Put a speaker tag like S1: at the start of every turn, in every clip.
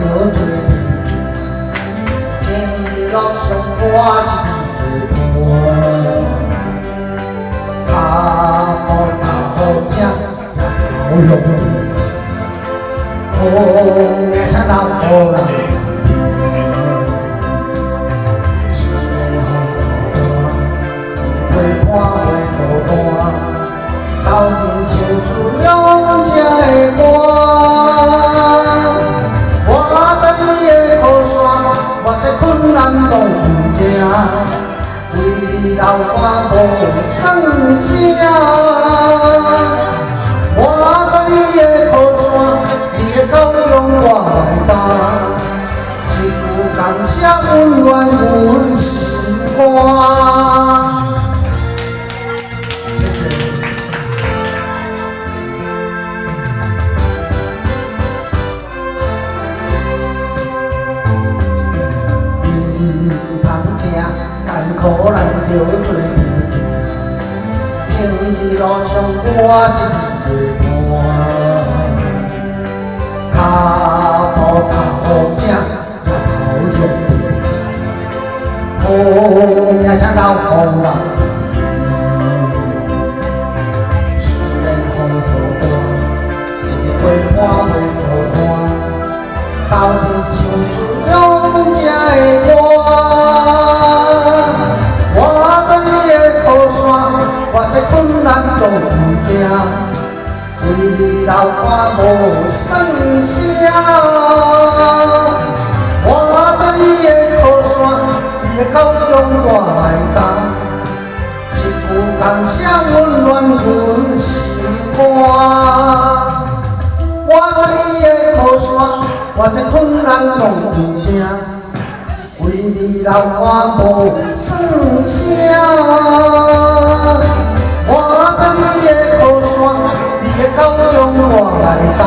S1: 着做天日落上我是一个伴，脚步头正也头用，风也想到头人。 斗阵唱出勇者的歌，我在你的靠山，我在困难路行，为你流汗无算声。我在你的靠山，你的高中我来担，一句感谢温暖阮心肝。 苦难着做命行，天日路上我一个伴，脚步头正也头用，风也想到风人，虽然风雨大，日花花雨断，斗阵唱出勇者的歌。 困难路行，为你流汗无算声。我在你的靠山，你的高中我来担，一句感谢温暖阮心肝。我在你的靠山，我在困难路行，为你流汗无算声。 我在你的靠山，你的高中我来担，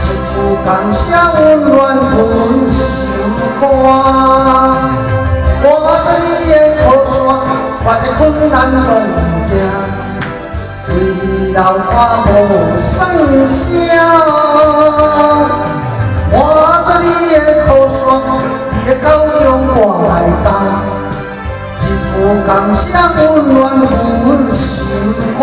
S1: 一句感谢温暖阮心肝。我在你的靠山，我在困难路行，为你流汗无算声。我在你的靠山，你的高中我来担。 感谢温暖阮心肝。